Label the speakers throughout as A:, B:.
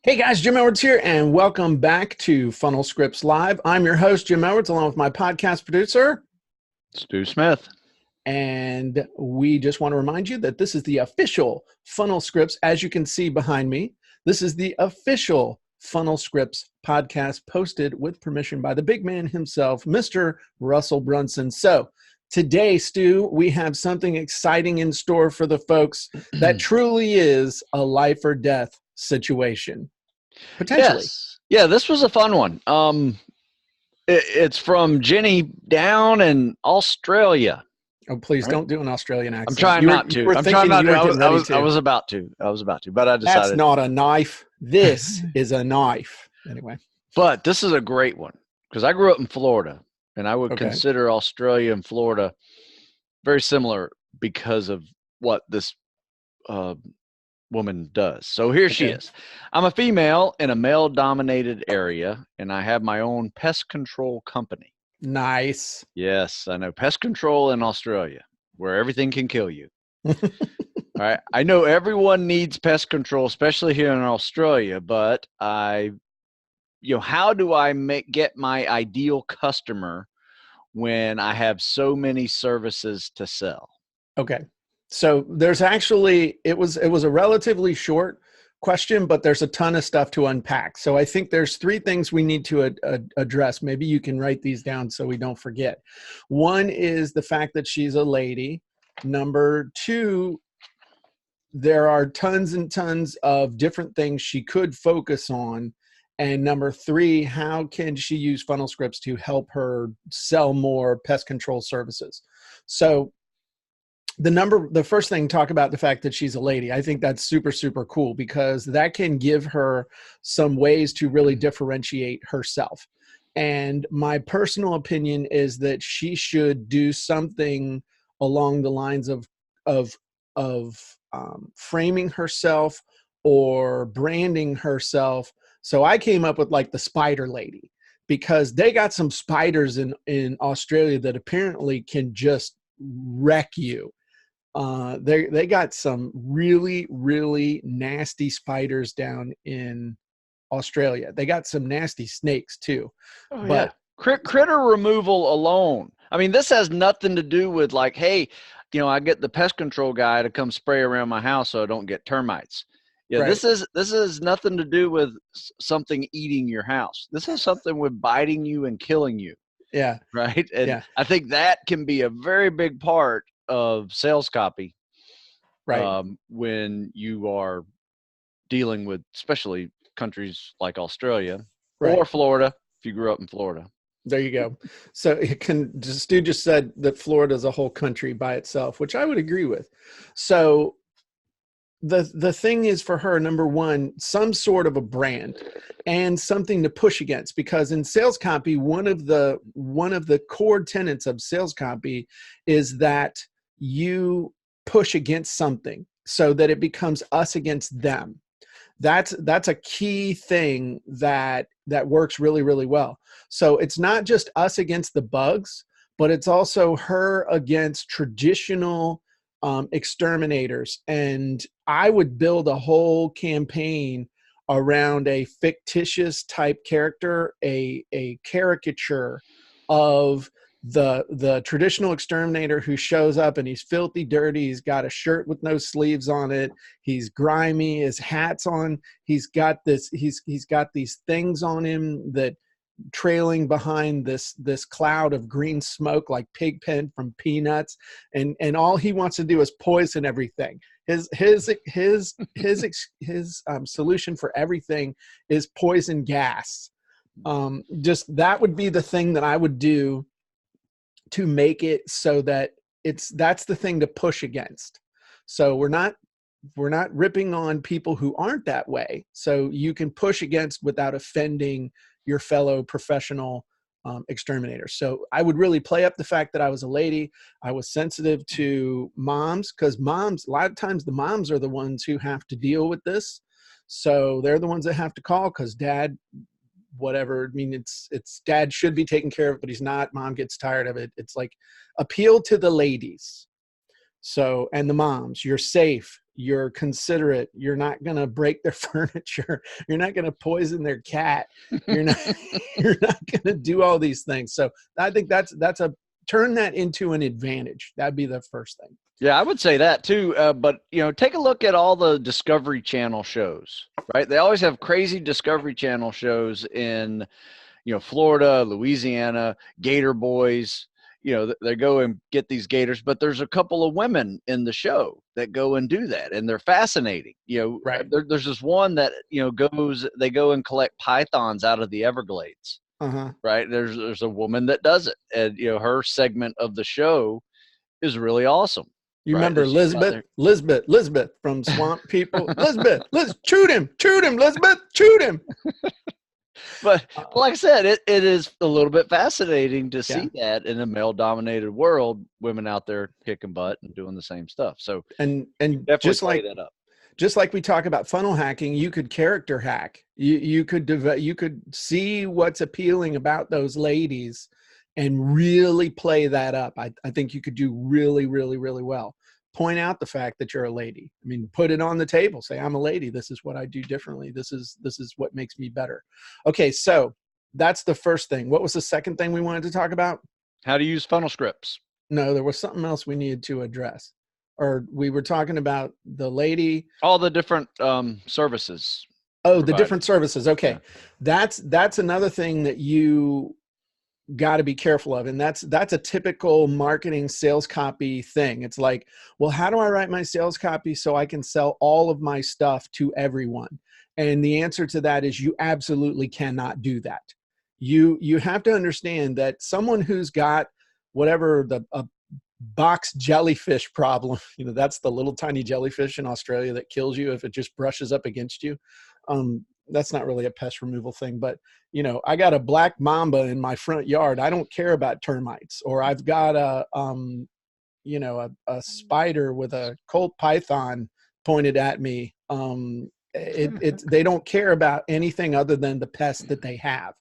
A: Hey guys, Jim Edwards here, and welcome back to Funnel Scripts Live. I'm your host, Jim Edwards, along with my podcast producer,
B: Stu Smith.
A: and we just want to remind you that this is the official Funnel Scripts. As you can see behind me, this is the official Funnel Scripts podcast posted with permission by the big man himself, Mr. Russell Brunson. So today, Stu, we have something exciting in store for the folks that truly is a life or death situation. Potentially.
B: Yes. Yeah, this was a fun one. It's from Jenny down in Australia.
A: Oh, please
B: Right?
A: don't do an Australian accent.
B: I'm trying not to. I'm trying not to. I was about to, but I decided.
A: That's not a knife. This is a knife. Anyway.
B: But this is a great one because I grew up in Florida, and I would consider Australia and Florida very similar because of what this woman does. So here she is. I'm a female in a male-dominated area, and I have my own pest control company.
A: Nice.
B: Yes, I know. Pest control in Australia, where everything can kill you. All right. I know everyone needs pest control, especially here in Australia, but how do I get my ideal customer when I have so many services to sell?
A: Okay. So there's actually, it was a relatively short question, but there's a ton of stuff to unpack. So I think there's three things we need to address. Maybe you can write these down so we don't forget. One is the fact that she's a lady. Number two, there are tons and tons of different things she could focus on. And number three, how can she use Funnel Scripts to help her sell more pest control services? So the first thing, talk about the fact that she's a lady. I think that's super, super cool because that can give her some ways to really differentiate herself. And my personal opinion is that she should do something along the lines of framing herself or branding herself. So I came up with like the spider lady because they got some spiders in Australia that apparently can just wreck you. They got some really, really nasty spiders down in Australia. They got some nasty snakes too.
B: Oh, but critter removal alone. I mean, this has nothing to do with like, hey, I get the pest control guy to come spray around my house so I don't get termites. Yeah, right. This is nothing to do with something eating your house. This is something with biting you and killing you.
A: Yeah.
B: Right. And I think that can be a very big part of sales copy,
A: right?
B: When you are dealing with, especially countries like Australia or Florida, if you grew up in Florida.
A: There you go. So Stu just said that Florida is a whole country by itself, which I would agree with. So the thing is for her, number one, some sort of a brand and something to push against, because in sales copy, one of the core tenets of sales copy is that you push against something so that it becomes us against them. That's a key thing that works really, really well. So it's not just us against the bugs, but it's also her against traditional exterminators. And I would build a whole campaign around a fictitious type character, a caricature of the traditional exterminator who shows up and he's filthy dirty. He's got a shirt with no sleeves on it. He's grimy. His hat's on. He's got these things on him that trailing behind this cloud of green smoke like Pigpen from Peanuts, and all he wants to do is poison everything. His solution for everything is poison gas. Just that would be the thing that I would do to make it so that that's the thing to push against. So we're not ripping on people who aren't that way. So you can push against without offending your fellow professional exterminators. So I would really play up the fact that I was a lady. I was sensitive to moms, because moms, a lot of times the moms are the ones who have to deal with this. So they're the ones that have to call, because dad, whatever, I mean, it's dad should be taking care of it, but he's not. Mom gets tired of it. It's like appeal to the ladies. So, and the moms, you're safe. you're considerate, you're not going to break their furniture, you're not going to poison their cat, you're not you're not going to do all these things. So I think that's a turn that into an advantage. That'd be the first thing.
B: Yeah, I would say that too. But take a look at all the Discovery Channel shows, right? They always have crazy Discovery Channel shows in, Florida, Louisiana, Gator Boys. They go and get these gators, but there's a couple of women in the show that go and do that, and they're fascinating.
A: Right.
B: There's this one that they go and collect pythons out of the Everglades.
A: Uh-huh.
B: Right? There's a woman that does it, and her segment of the show is really awesome.
A: You remember Lisbeth from Swamp People? Lisbeth, shoot him, Lisbeth, shoot him.
B: But like I said, it is a little bit fascinating to see that in a male-dominated world, women out there kicking butt and doing the same stuff. So
A: and
B: definitely
A: just
B: play
A: like
B: that up.
A: Just like we talk about funnel hacking, you could character hack. You could see what's appealing about those ladies and really play that up. I think you could do really, really, really well. Point out the fact that you're a lady. I mean, put it on the table. Say, I'm a lady. This is what I do differently. This is what makes me better. Okay, so that's the first thing. What was the second thing we wanted to talk about?
B: How to use funnel scripts.
A: No, there was something else we needed to address. Or we were talking about the lady.
B: All the different services.
A: Oh, the different services. Okay. Yeah. That's another thing that you got to be careful of. And that's a typical marketing sales copy thing. It's like, well, how do I write my sales copy so I can sell all of my stuff to everyone? And the answer to that is you absolutely cannot do that. You have to understand that someone who's got whatever a box jellyfish problem, that's the little tiny jellyfish in Australia that kills you if it just brushes up against you. That's not really a pest removal thing, but I got a black mamba in my front yard. I don't care about termites. Or I've got a spider with a Colt python pointed at me. They don't care about anything other than the pest that they have.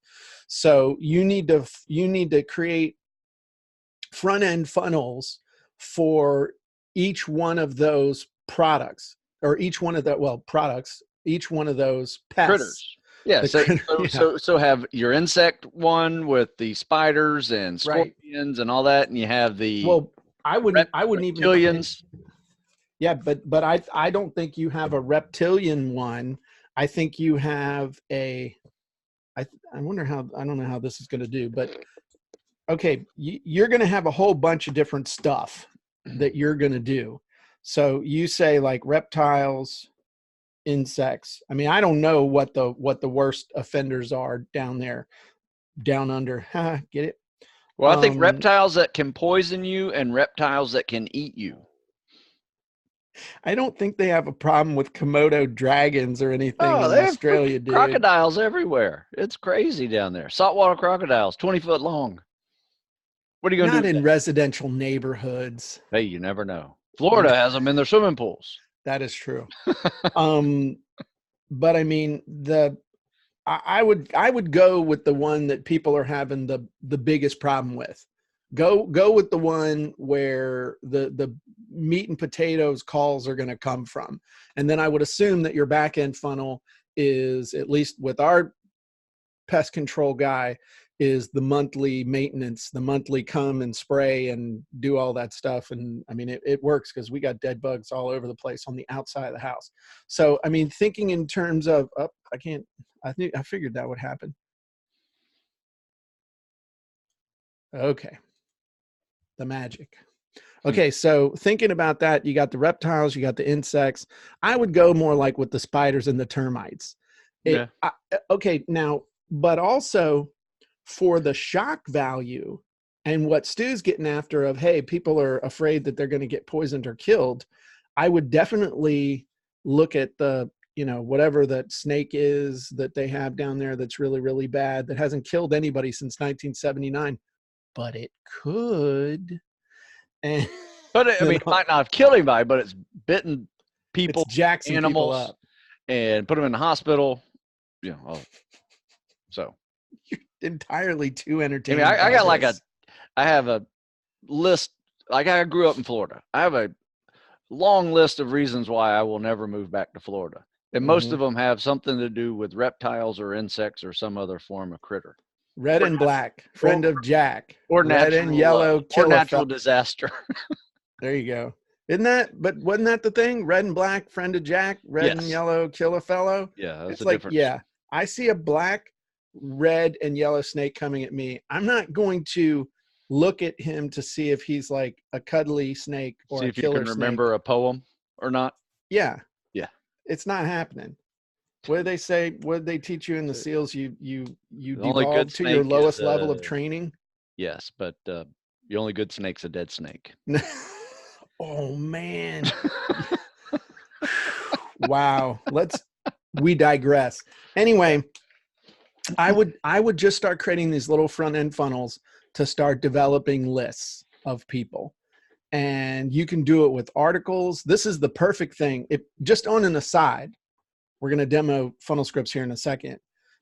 A: So you need to create front end funnels for each one of those products, or each one of those pests.
B: Critters. Yeah. So have your insect one with the spiders and scorpions and all that, and you have the
A: I wouldn't
B: reptilians.
A: Yeah, but I don't think you have a reptilian one. I think you have I don't know how this is going to do, but okay, you're going to have a whole bunch of different stuff that you're going to do. So you say like reptiles, insects. I mean, I don't know what the worst offenders are down there, down under. Get it?
B: Well, I think reptiles that can poison you and reptiles that can eat you.
A: I don't think they have a problem with Komodo dragons or anything in Australia, dude.
B: Crocodiles everywhere. It's crazy down there. Saltwater crocodiles, 20 foot long. What are you going to do?
A: Not in residential neighborhoods.
B: Hey, you never know. Florida has them in their swimming pools.
A: That is true. But I mean, I would go with the one that people are having the biggest problem with. Go with the one where the meat and potatoes calls are going to come from. And then I would assume that your back end funnel is, at least with our pest control guy, is the monthly maintenance, the monthly come and spray and do all that stuff. And I mean, it works because we got dead bugs all over the place on the outside of the house. So, I mean, thinking in terms of, I figured that would happen. Okay. The magic. Okay. So thinking about that, you got the reptiles, you got the insects. I would go more like with the spiders and the termites. Okay. Now, but also, for the shock value and what Stu's getting after of, hey, people are afraid that they're going to get poisoned or killed, I would definitely look at the, whatever that snake is that they have down there that's really, really bad, that hasn't killed anybody since 1979, but it could. And,
B: but it might not have killed anybody, but it's bitten people,
A: it's jackson
B: animals,
A: people up
B: and put them in the hospital. So.
A: Entirely too entertaining.
B: I got I have a list. Like, I grew up in Florida. I have long list of reasons why I will never move back to Florida. And most
A: Mm-hmm.
B: of them have something to do with reptiles or insects or some other form of critter.
A: Red and black, friend
B: Or,
A: of Jack.
B: or
A: Red and yellow, kill a
B: natural
A: fella.
B: disaster.
A: There you go. Isn't that, but wasn't that the thing? Red and black, friend of Jack, red and
B: Yes.
A: yellow, kill a fellow.
B: Yeah, that's
A: It's
B: the
A: like,
B: difference.
A: yeah, I see a black, red, and yellow snake coming at me. I'm not going to look at him to see if he's like a cuddly snake or
B: See
A: a
B: if you
A: killer
B: can
A: snake.
B: remember a poem or not.
A: Yeah.
B: Yeah.
A: It's not happening. What did they say? What did they teach you in the SEALs? You
B: The only good
A: devolve to your
B: snake
A: lowest
B: is,
A: level of training.
B: yes, but the only good snake's a dead snake.
A: Oh man. Wow. We digress. Anyway, I would just start creating these little front end funnels to start developing lists of people. And you can do it with articles. This is the perfect thing. If just on an aside, we're going to demo funnel scripts here in a second.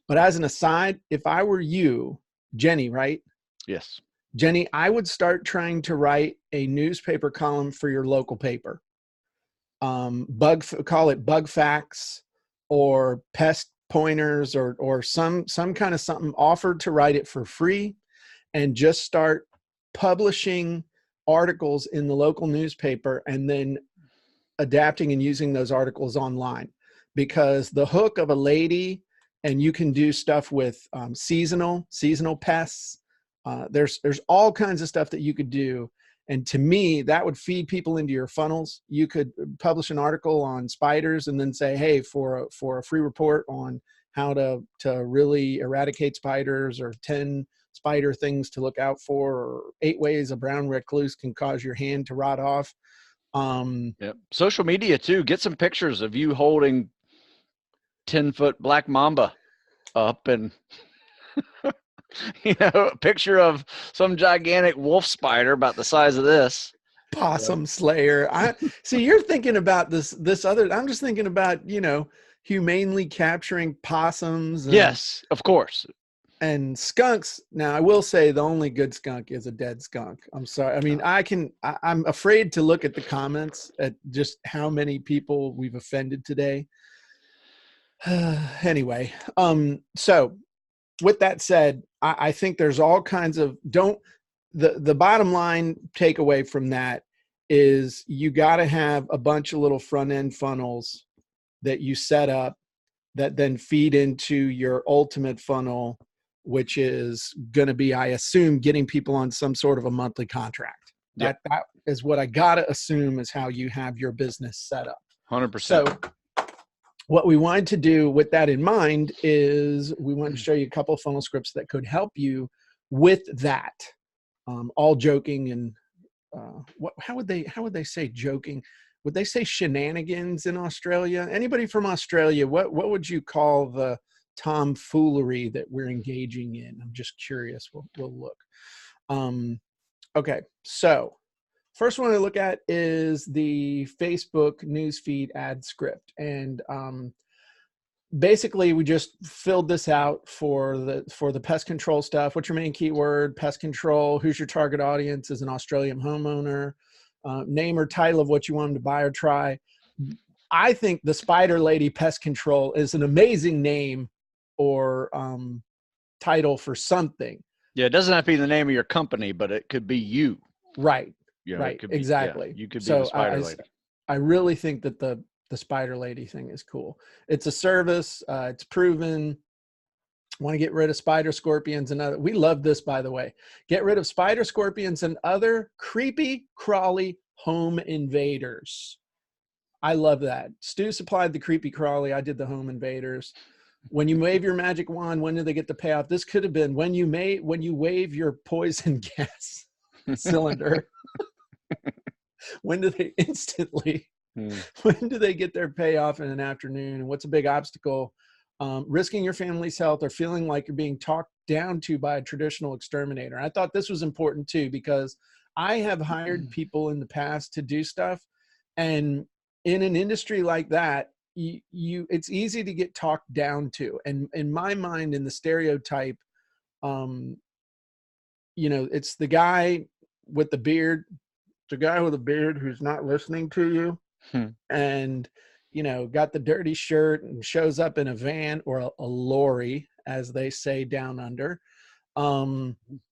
A: But as an aside, if I were you, Jenny, right?
B: Yes.
A: Jenny, I would start trying to write a newspaper column for your local paper. Call it bug facts or pest pointers or some kind of something, offered to write it for free, and just start publishing articles in the local newspaper and then adapting and using those articles online. Because the hook of a lady, and you can do stuff with seasonal pests. There's all kinds of stuff that you could do. And to me, that would feed people into your funnels. You could publish an article on spiders and then say, hey, for a free report on how to really eradicate spiders, or 10 spider things to look out for, or 8 ways a brown recluse can cause your hand to rot off.
B: Yep. Social media too. Get some pictures of you holding 10-foot black mamba up, and a picture of some gigantic wolf spider about the size of this.
A: Possum slayer. I see you're thinking about this other. I'm just thinking about, humanely capturing possums.
B: Yes, of course.
A: And skunks. Now, I will say the only good skunk is a dead skunk. I'm sorry. I mean, I'm afraid to look at the comments at just how many people we've offended today. Anyway, so with that said, I think there's all kinds of the bottom line takeaway from that is you got to have a bunch of little front end funnels that you set up that then feed into your ultimate funnel, which is going to be, I assume, getting people on some sort of a monthly contract.
B: Yep.
A: That is what I got to assume is how you have your business set up.
B: 100%.
A: So what we wanted to do with that in mind is we wanted to show you a couple of funnel scripts that could help you with that. All joking and how would they say joking? Would they say shenanigans in Australia? Anybody from Australia, what would you call the tomfoolery that we're engaging in? I'm just curious. We'll look. Okay, so first one to look at is the Facebook newsfeed ad script. And basically we just filled this out for the pest control stuff. What's your main keyword? Pest control. Who's your target audience? Is an Australian homeowner. Name or title of what you want them to buy or try. I think the Spider Lady Pest Control is an amazing name or title for something.
B: Yeah, it doesn't have to be the name of your company, but it could be you.
A: Right.
B: Right.
A: Exactly.
B: You could be the Spider Lady.
A: I really think that the Spider Lady thing is cool. It's a service. It's proven. Want to get rid of spider, scorpions, and other. We love this, by the way. Get rid of spider, scorpions, and other creepy, crawly home invaders. I love that. Stu supplied the creepy, crawly. I did the home invaders. When you wave your magic wand, when do they get the payoff? This could have been when you wave your poison gas cylinder. When do they instantly? When do they get their payoff in an afternoon? And what's a big obstacle? Risking your family's health or feeling like you're being talked down to by a traditional exterminator. I thought this was important too, because I have hired people in the past to do stuff. And in an industry like that, it's easy to get talked down to. And in my mind, in the stereotype, it's the guy with the beard, a guy with a beard who's not listening to you and, got the dirty shirt and shows up in a van or a lorry, as they say down under.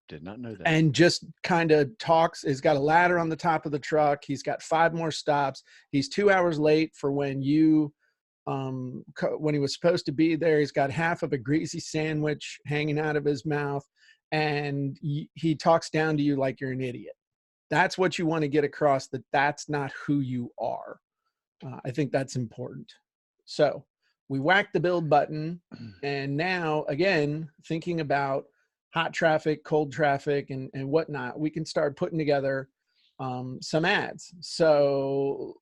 B: Did not know that.
A: And just kind of talks. He's got a ladder on the top of the truck. He's got 5 more stops. He's 2 hours late for when he was supposed to be there. He's got half of a greasy sandwich hanging out of his mouth, and he talks down to you like you're an idiot. That's what you want to get across, that that's not who you are. I think that's important. So we whacked the build button, and now, again, thinking about hot traffic, cold traffic, and whatnot, we can start putting together some ads. So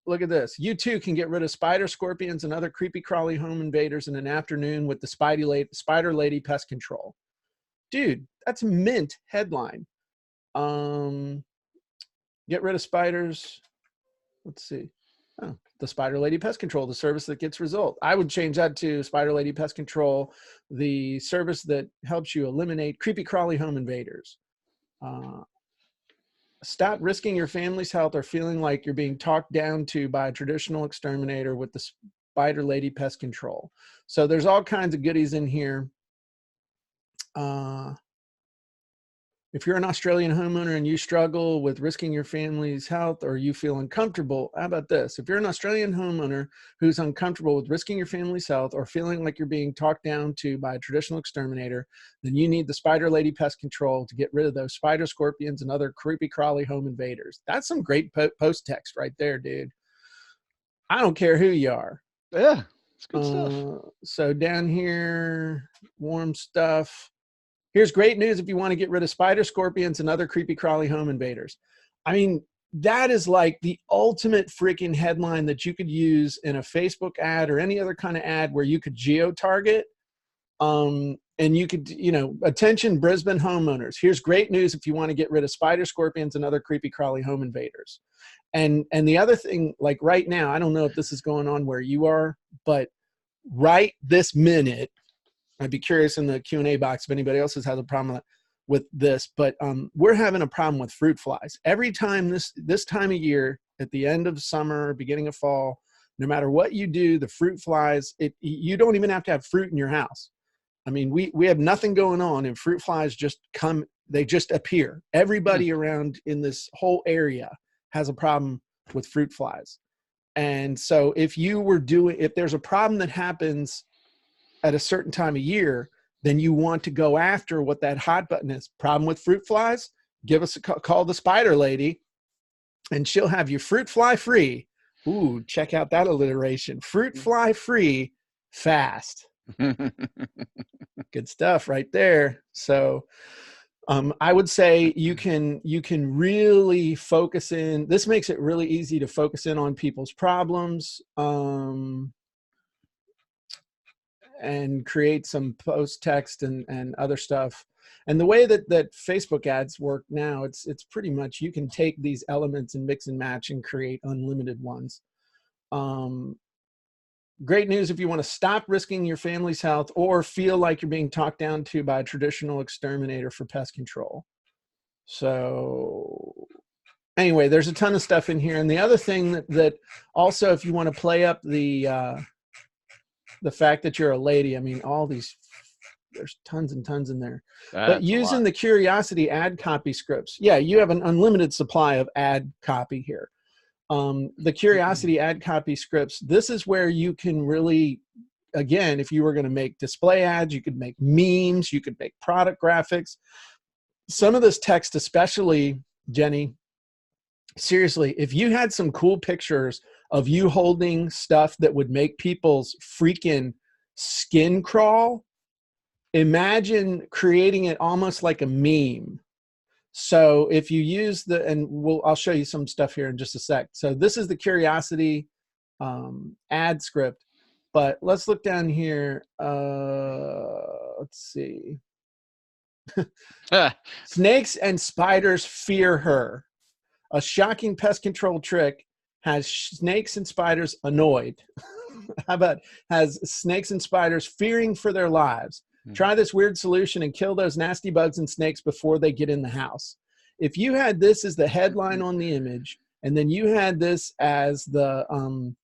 A: look at this. You too can get rid of spider, scorpions, and other creepy crawly home invaders in an afternoon with the Spider Lady Pest Control. Dude, that's a mint headline. Get rid of spiders. Let's see. Oh, the Spider Lady Pest Control, the service that gets result. I would change that to Spider Lady Pest Control, the service that helps you eliminate creepy crawly home invaders. Stop risking your family's health or feeling like you're being talked down to by a traditional exterminator with the Spider Lady Pest Control. So there's all kinds of goodies in here. If you're an Australian homeowner and you struggle with risking your family's health or you feel uncomfortable, how about this? If you're an Australian homeowner who's uncomfortable with risking your family's health or feeling like you're being talked down to by a traditional exterminator, then you need the Spider Lady Pest Control to get rid of those spider, scorpions, and other creepy crawly home invaders. That's some great post text right there, dude. I don't care who you are.
B: Yeah, it's good stuff.
A: So down here, warm stuff. Here's great news if you want to get rid of spider, scorpions, and other creepy crawly home invaders. I mean, that is like the ultimate freaking headline that you could use in a Facebook ad or any other kind of ad where you could geo-target. And you could, attention Brisbane homeowners. Here's great news if you want to get rid of spider, scorpions, and other creepy crawly home invaders. And the other thing, like right now, I don't know if this is going on where you are, but right this minute, I'd be curious in the Q&A box if anybody else has had a problem with this, but we're having a problem with fruit flies. Every time this time of year, at the end of summer, beginning of fall, no matter what you do, the fruit flies, you don't even have to have fruit in your house. I mean, we have nothing going on, and fruit flies just come, they just appear. Everybody around in this whole area has a problem with fruit flies. And so if there's a problem that happens at a certain time of year, then you want to go after what that hot button is. Problem with fruit flies? Give us a call the Spider Lady, and she'll have you fruit fly free. Ooh, check out that alliteration. Fruit fly free fast. Good stuff right there. So I would say you can really focus in. This makes it really easy to focus in on people's problems. And create some post text and other stuff. And the way that Facebook ads work now, it's pretty much you can take these elements and mix and match and create unlimited ones. Great news if you want to stop risking your family's health or feel like you're being talked down to by a traditional exterminator for pest control. So anyway, there's a ton of stuff in here. And the other thing that also, if you want to play up the fact that you're a lady, I mean, there's tons and tons in there. But using the Curiosity ad copy scripts, yeah, you have an unlimited supply of ad copy here. The Curiosity ad copy scripts, this is where you can really, again, if you were going to make display ads, you could make memes, you could make product graphics. Some of this text, especially, Jenny, seriously, if you had some cool pictures of you holding stuff that would make people's freaking skin crawl, imagine creating it almost like a meme. So if you use I'll show you some stuff here in just a sec. So this is the Curiosity ad script, but let's look down here. Let's see. Snakes and spiders fear her. A shocking pest control trick has snakes and spiders annoyed. How about has snakes and spiders fearing for their lives? Try this weird solution and kill those nasty bugs and snakes before they get in the house. if you had this as the headline on the image, and then you had this as the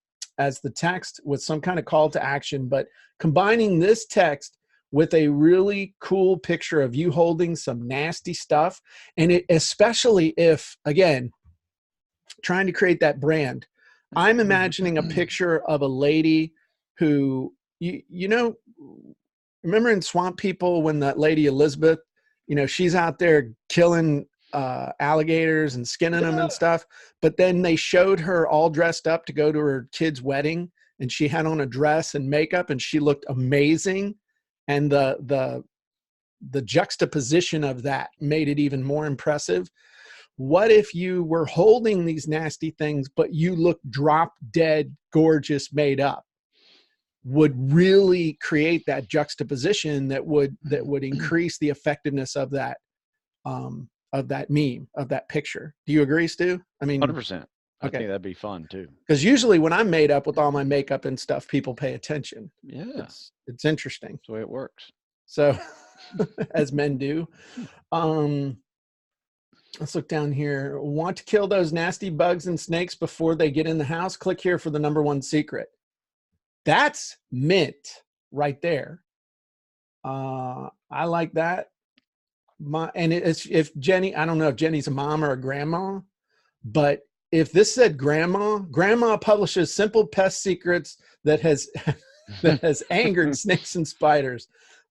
A: text with some kind of call to action, but combining this text with a really cool picture of you holding some nasty stuff, and it, especially if, again, trying to create that brand, I'm imagining a picture of a lady who, you know, remember in Swamp People when that lady Elizabeth, you know, she's out there killing alligators and skinning them and stuff, but then they showed her all dressed up to go to her kid's wedding, and she had on a dress and makeup, and she looked amazing, and the juxtaposition of that made it even more impressive. What if you were holding these nasty things, but you look drop dead gorgeous, made up? Would really create that juxtaposition that would increase the effectiveness of that meme, of that picture. Do you agree, Stu? I mean,
B: 100%. I think that'd be fun too.
A: Because usually when I'm made up with all my makeup and stuff, people pay attention.
B: Yeah,
A: it's interesting.
B: That's the way it works.
A: So, as men do. Let's look down here. Want to kill those nasty bugs and snakes before they get in the house? Click here for the #1 secret. That's mint right there. I like that. If Jenny, I don't know if Jenny's a mom or a grandma, but if this said grandma publishes simple pest secrets that has angered snakes and spiders.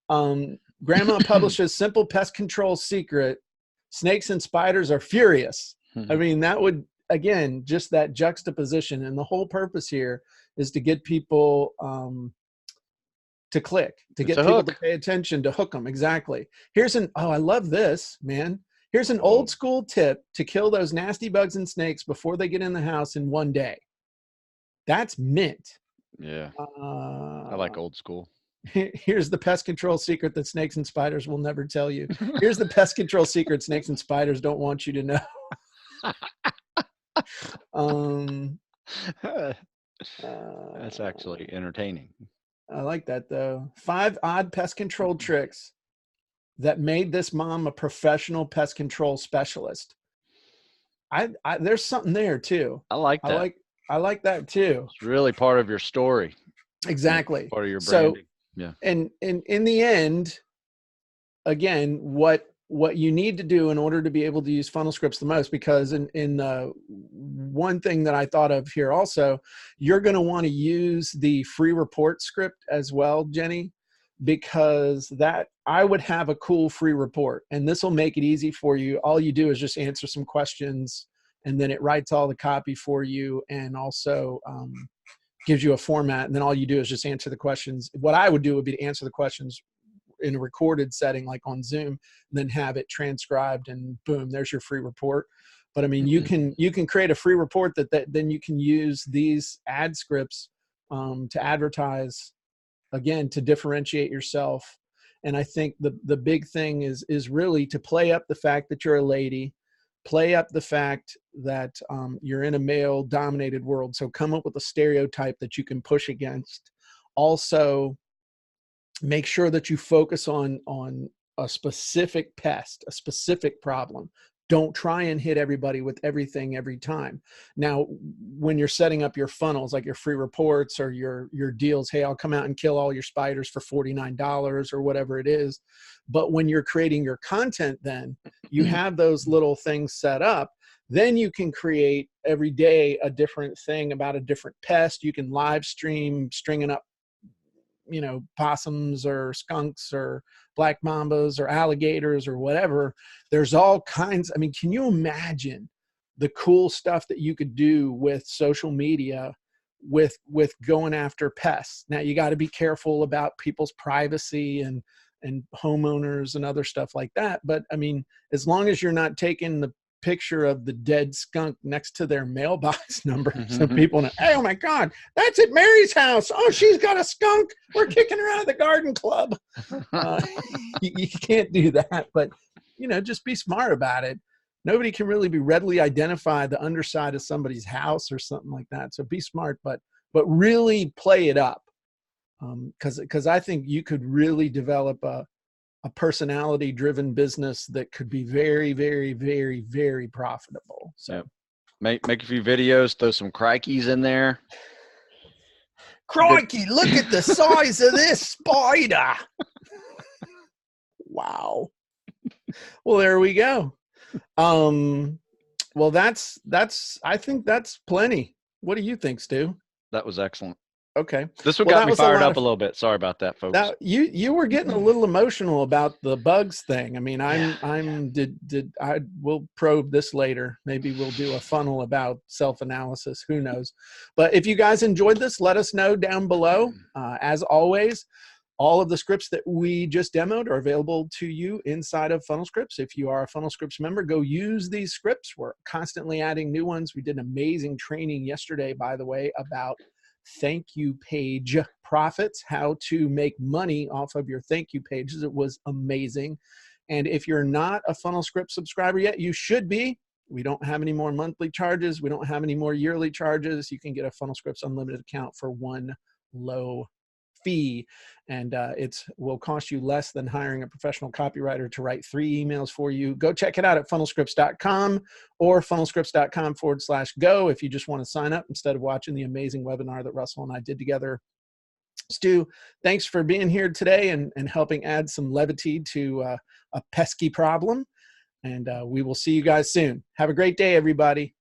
A: Grandma publishes simple pest control secret. Snakes and spiders are furious. I mean, that would, again, just that juxtaposition. And the whole purpose here is to get people to click, to get people to pay attention, to hook them. Exactly. I love this, man. Here's an old school tip to kill those nasty bugs and snakes before they get in the house in one day. That's mint.
B: Yeah. I like old school.
A: Here's the pest control secret that snakes and spiders will never tell you. Here's the pest control secret snakes and spiders don't want you to know.
B: That's actually entertaining.
A: I like that, though. 5 odd pest control tricks that made this mom a professional pest control specialist. There's something there too.
B: I like that.
A: I like that too.
B: It's really part of your story.
A: Exactly.
B: Part of your branding. Yeah.
A: And in the end, again, what you need to do in order to be able to use funnel scripts the most, because in one thing that I thought of here also, you're going to want to use the free report script as well, Jenny, because I would have a cool free report, and this will make it easy for you. All you do is just answer some questions, and then it writes all the copy for you, and also gives you a format, and then all you do is just answer the questions. What I would do would be to answer the questions in a recorded setting, like on Zoom, and then have it transcribed, and boom, there's your free report. But I mean, you can create a free report that then you can use these ad scripts to advertise, again, to differentiate yourself. And I think the big thing is really to play up the fact that you're a lady, play up the fact that you're in a male dominated world. So come up with a stereotype that you can push against. Also, make sure that you focus on a specific pest, a specific problem. Don't try and hit everybody with everything every time. Now, when you're setting up your funnels, like your free reports or your deals, hey, I'll come out and kill all your spiders for $49 or whatever it is. But when you're creating your content, then you have those little things set up. Then you can create every day a different thing about a different pest. You can live stream stringing up, possums or skunks or black mambas or alligators or whatever. There's all kinds. I mean, can you imagine the cool stuff that you could do with social media with going after pests? Now, you got to be careful about people's privacy and homeowners and other stuff like that. But I mean, as long as you're not taking the picture of the dead skunk next to their mailbox number, so people know, hey, oh my God, that's at Mary's house. Oh, she's got a skunk. We're kicking her out of the garden club. You can't do that, but just be smart about it. Nobody can really be readily identify the underside of somebody's house or something like that. So be smart, but really play it up. Because I think you could really develop a personality driven business that could be very, very, very, very profitable. So
B: yep. Make a few videos, throw some crikeys in there.
A: crikey, look at the size of this spider. Wow. Well, there we go. Well, that's I think that's plenty. What do you think, Stu?
B: That was excellent.
A: Okay.
B: This one
A: Well,
B: got
A: that
B: me
A: was
B: fired up a little bit. Sorry about that, folks.
A: That you were getting a little emotional about the bugs thing. I mean, I will probe this later. Maybe we'll do a funnel about self-analysis. Who knows? But if you guys enjoyed this, let us know down below. As always, all of the scripts that we just demoed are available to you inside of Funnel Scripts. If you are a Funnel Scripts member, go use these scripts. We're constantly adding new ones. We did an amazing training yesterday, by the way, about thank you page profits, how to make money off of your thank you pages. It was amazing. And if you're not a Funnel Script subscriber yet, you should be. We don't have any more monthly charges. We don't have any more yearly charges. You can get a Funnel Scripts Unlimited account for one low fee, and it will cost you less than hiring a professional copywriter to write 3 emails for you. Go check it out at funnelscripts.com or funnelscripts.com/go if you just want to sign up instead of watching the amazing webinar that Russell and I did together. Stu, thanks for being here today and helping add some levity to a pesky problem, and we will see you guys soon. Have a great day, everybody.